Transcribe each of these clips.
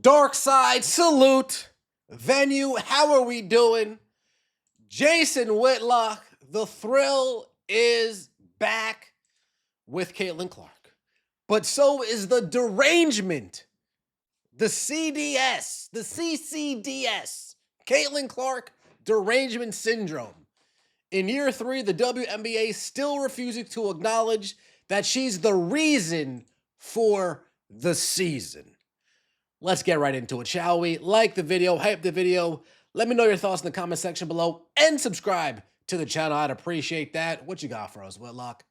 Dark side, salute. Venue, how are we doing? Jason Whitlock, the thrill is back with Caitlin Clark. But so is the derangement, the CDS, the CCDS, Caitlin Clark derangement syndrome. In year 3, the WNBA still refusing to acknowledge that she's the reason for the season. Let's get right into it, shall we? Like the video, hype the video. Let me know your thoughts in the comment section below and subscribe to the channel. I'd appreciate that. What you got for us, Whitlock?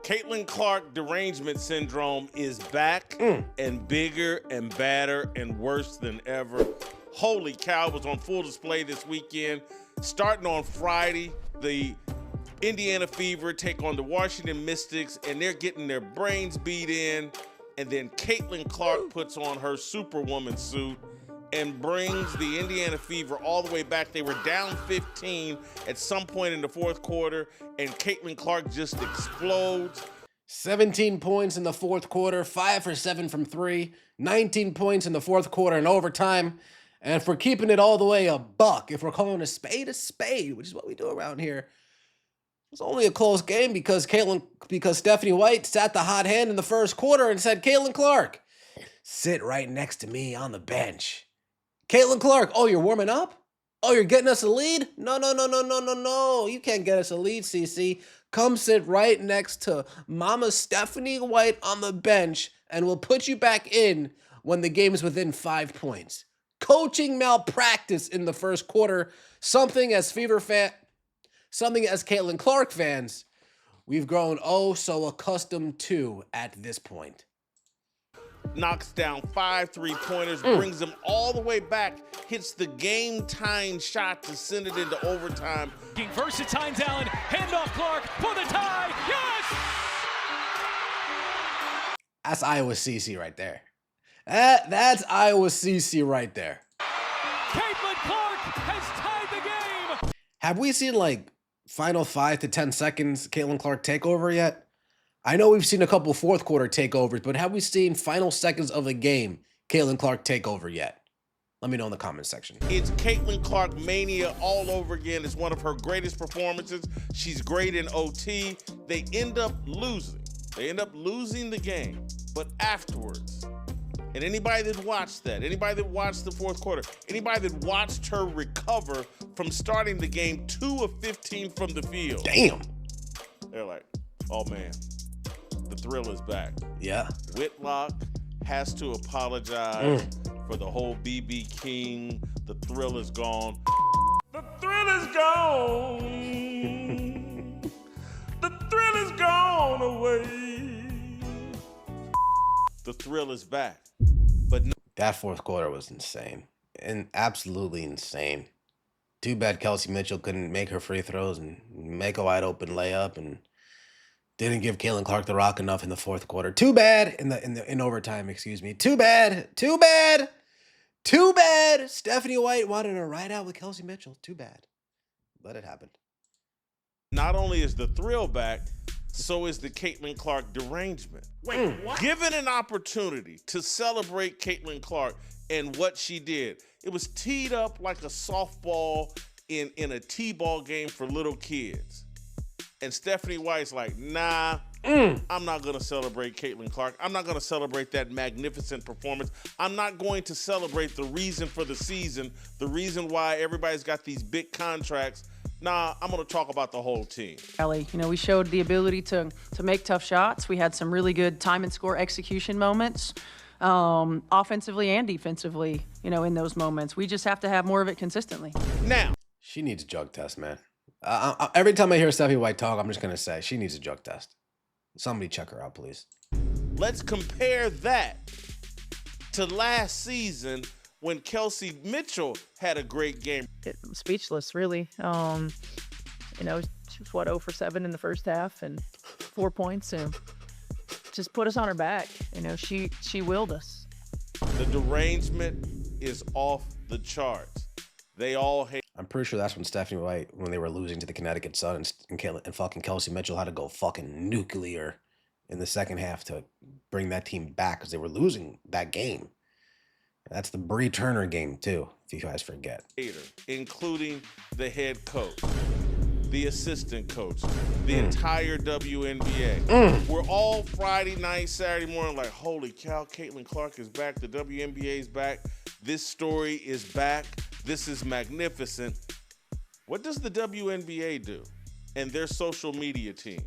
Caitlin Clark derangement syndrome is back and bigger and badder and worse than ever. Holy cow, it was on full display this weekend. Starting on Friday, the Indiana Fever take on the Washington Mystics, and they're getting their brains beat in. And then Caitlin Clark puts on her Superwoman suit and brings the Indiana Fever all the way back. They were down 15 at some point in the fourth quarter, and Caitlin Clark just explodes. 17 points in the fourth quarter, 5 for 7 from 3, 19 points in the fourth quarter in overtime. And if we're keeping it all the way a buck, if we're calling a spade, which is what we do around here, it's only a close game because Stephanie White sat the hot hand in the first quarter and said, Caitlin Clark, sit right next to me on the bench. Caitlin Clark, oh, you're warming up? Oh, you're getting us a lead? No. You can't get us a lead, CC. Come sit right next to Mama Stephanie White on the bench, and we'll put you back in when the game is within 5 points. Coaching malpractice in the first quarter, something as Caitlin Clark fans, we've grown oh so accustomed to at this point. Knocks down 5 3-pointers, brings them all the way back, hits the game-tying shot to send it into overtime. Versus Tynes Allen, handoff Clark for the tie, yes! That's Iowa CC right there. That's Iowa CC right there. Caitlin Clark has tied the game! Have we seen like final 5 to 10 seconds Caitlin Clark takeover yet? I know we've seen a couple fourth quarter takeovers, but have we seen final seconds of a game Caitlin Clark takeover yet? Let me know in the comment section. It's Caitlin Clark mania all over again. It's one of her greatest performances. She's great in OT. They end up losing. They end up losing the game. But afterwards, and anybody that watched that, anybody that watched the fourth quarter, anybody that watched her recover from starting the game 2 of 15 from the field. Damn. They're like, oh man, the thrill is back. Yeah. Whitlock has to apologize for the whole BB King. The thrill is gone. The thrill is gone. The thrill is gone away. The thrill is back. But no. That fourth quarter was insane. And absolutely insane. Too bad Kelsey Mitchell couldn't make her free throws and make a wide open layup and didn't give Caitlin Clark the rock enough in the fourth quarter. Too bad in overtime, excuse me. Too bad. Stephanie White wanted to ride out with Kelsey Mitchell. Too bad. But it happened. Not only is the thrill back, so is the Caitlin Clark derangement. Wait, what? Given an opportunity to celebrate Caitlin Clark and what she did, it was teed up like a softball in a t-ball game for little kids. And Stephanie White's like, nah, I'm not going to celebrate Caitlin Clark. I'm not going to celebrate that magnificent performance. I'm not going to celebrate the reason for the season, the reason why everybody's got these big contracts. Nah, I'm going to talk about the whole team. You know, we showed the ability to make tough shots. We had some really good time and score execution moments, offensively and defensively, you know, in those moments. We just have to have more of it consistently. Now, she needs a drug test, man. Every time I hear Stephanie White talk, I'm just going to say she needs a drug test. Somebody check her out, please. Let's compare that to last season when Kelsey Mitchell had a great game. I'm speechless, really. You know, she was, what, 0 for 7 in the first half and 4 points, and just put us on her back. You know, she willed us. The derangement is off the charts. They all hate. I'm pretty sure that's when Stephanie White, when they were losing to the Connecticut Sun, and fucking Kelsey Mitchell had to go fucking nuclear in the second half to bring that team back because they were losing that game. That's the Bree Turner game, too, if you guys forget. Including the head coach, the assistant coach, the entire WNBA. We're all Friday night, Saturday morning like, holy cow, Caitlin Clark is back. The WNBA is back. This story is back. This is magnificent. What does the WNBA do and their social media team?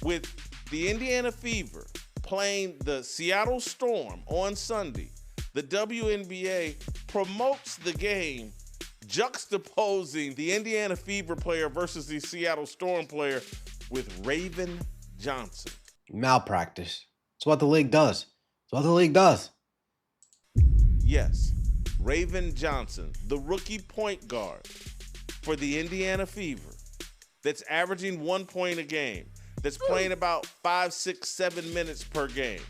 With the Indiana Fever playing the Seattle Storm on Sunday, the WNBA promotes the game juxtaposing the Indiana Fever player versus the Seattle Storm player with Raven Johnson. Malpractice. It's what the league does. It's what the league does. Yes, Raven Johnson, the rookie point guard for the Indiana Fever that's averaging 1 point a game, that's playing about 5, 6, 7 minutes per game.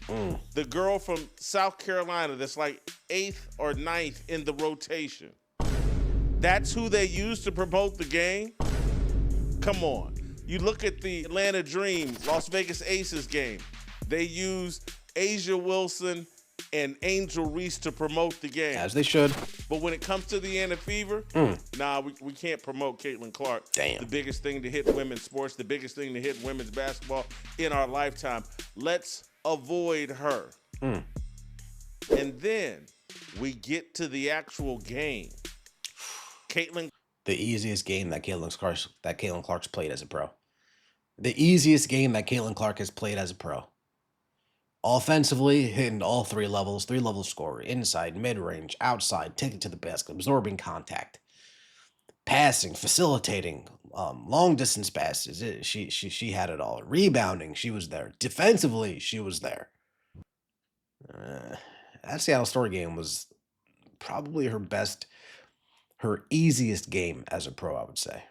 The girl from South Carolina that's like 8th or 9th in the rotation. That's who they use to promote the game? Come on. You look at the Atlanta Dream, Las Vegas Aces game. They use Asia Wilson and Angel Reese to promote the game. As they should. But when it comes to the Indiana Fever, we can't promote Caitlin Clark. Damn. The biggest thing to hit women's sports, the biggest thing to hit women's basketball in our lifetime. Let's avoid her. And then we get to the actual game. The easiest game that Caitlin Clark's played as a pro. The easiest game that Caitlin Clark has played as a pro. Offensively, hitting all 3 levels, 3-level scorer, inside, mid-range, outside, taking to the basket, absorbing contact, passing, facilitating, long-distance passes. She had it all. Rebounding, she was there. Defensively, she was there. That Seattle Storm game was probably her easiest game as a pro, I would say.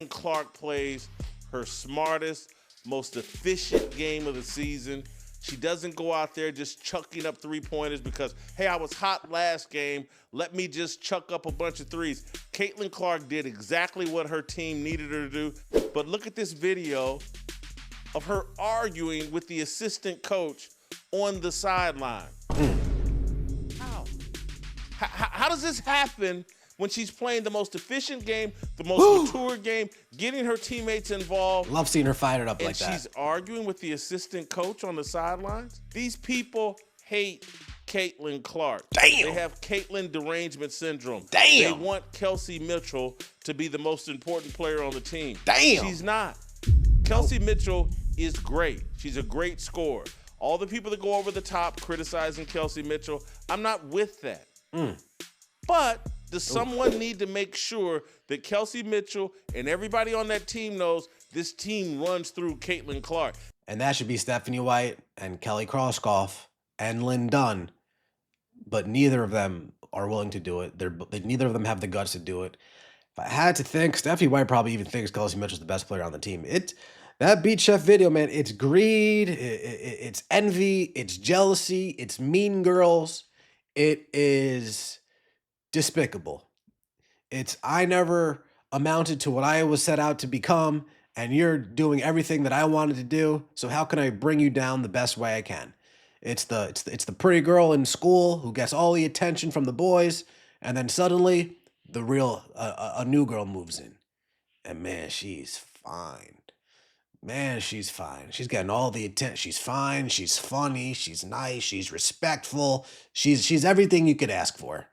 Clark plays her smartest, most efficient game of the season. She doesn't go out there just chucking up 3-pointers because, hey, I was hot last game. Let me just chuck up a bunch of threes. Caitlin Clark did exactly what her team needed her to do. But look at this video of her arguing with the assistant coach on the sideline. How does this happen when she's playing the most efficient game, the most mature game, getting her teammates involved? Love seeing her fired up like that. And she's arguing with the assistant coach on the sidelines? These people hate Caitlin Clark. Damn. They have Caitlin derangement syndrome. Damn. They want Kelsey Mitchell to be the most important player on the team. Damn. She's not. Kelsey Mitchell is great. She's a great scorer. All the people that go over the top criticizing Kelsey Mitchell, I'm not with that. But does someone need to make sure that Kelsey Mitchell and everybody on that team knows this team runs through Caitlin Clark? And that should be Stephanie White and Kelly Krauskopf and Lynn Dunn. But neither of them are willing to do it. Neither of them have the guts to do it. If I had to think, Stephanie White probably even thinks Kelsey Mitchell's the best player on the team. That Beat Chef video, man, it's greed, it's envy, it's jealousy, it's mean girls. It is despicable. It's I never amounted to what I was set out to become, and you're doing everything that I wanted to do. So how can I bring you down the best way I can? It's the pretty girl in school who gets all the attention from the boys, and then suddenly the real a new girl moves in, and man, she's fine. Man, she's fine. She's getting all the attention. She's fine. She's funny. She's nice. She's respectful. She's everything you could ask for.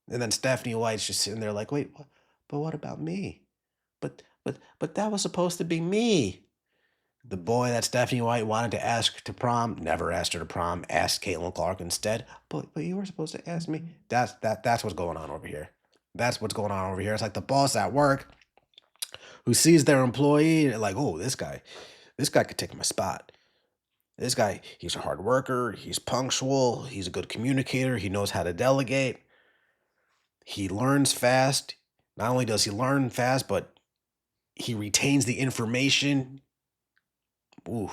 And then Stephanie White's just sitting there like, wait, but what about me? But that was supposed to be me. The boy that Stephanie White wanted to ask to prom never asked her to prom. Asked Caitlin Clark instead. But you were supposed to ask me. That's what's going on over here. That's what's going on over here. It's like the boss at work who sees their employee like, oh, this guy could take my spot. This guy, he's a hard worker. He's punctual. He's a good communicator. He knows how to delegate. He learns fast. Not only does he learn fast, but he retains the information. Ooh.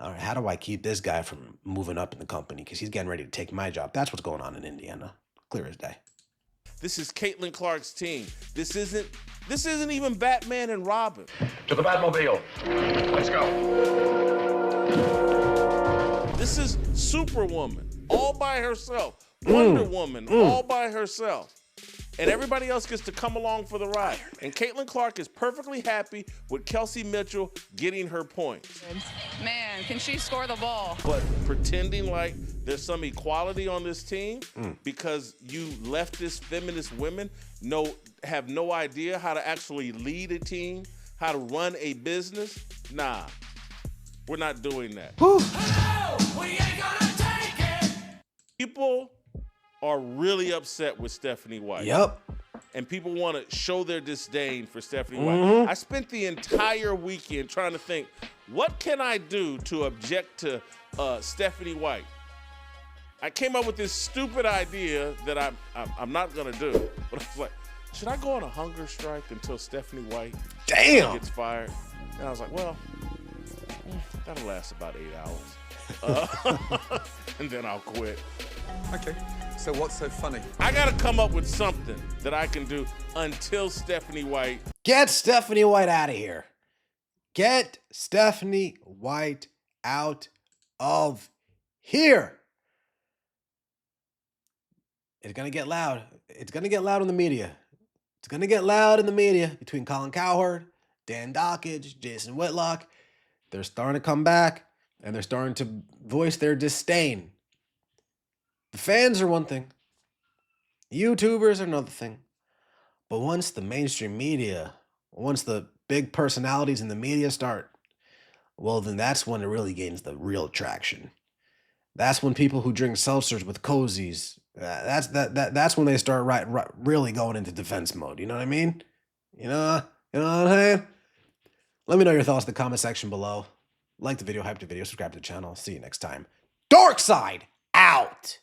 All right, how do I keep this guy from moving up in the company? Because he's getting ready to take my job. That's what's going on in Indiana. Clear as day. This is Caitlin Clark's team. This isn't even Batman and Robin. To the Batmobile. Let's go. This is Superwoman, all by herself, Wonder Woman, all by herself. And everybody else gets to come along for the ride. And Caitlin Clark is perfectly happy with Kelsey Mitchell getting her points. Man, can she score the ball? But pretending like there's some equality on this team because you leftist feminist women have no idea how to actually lead a team, how to run a business. Nah, we're not doing that. We ain't gonna take it. People are really upset with Stephanie White. Yep. And people want to show their disdain for Stephanie White. I spent the entire weekend trying to think, what can I do to object to Stephanie White? I came up with this stupid idea that I'm not gonna do. But I was like, should I go on a hunger strike until Stephanie White gets fired? And I was like, well, that'll last about 8 hours. And then I'll quit. Okay, so what's so funny? I gotta come up with something that I can do until Stephanie White. Get Stephanie White out of here. Get Stephanie White out of here. It's going to get loud. It's going to get loud in the media. It's going to get loud in the media between Colin Cowherd, Dan Dockage, Jason Whitlock. They're starting to come back, and they're starting to voice their disdain. The fans are one thing. YouTubers are another thing. But once the mainstream media, once the big personalities in the media start, well, then that's when it really gains the real traction. That's when people who drink seltzers with cozies, that's when they start really going into defense mode. You know what I mean? You know what I'm saying? Let me know your thoughts in the comment section below. Like the video, hype the video, subscribe to the channel. See you next time. Dark Side out.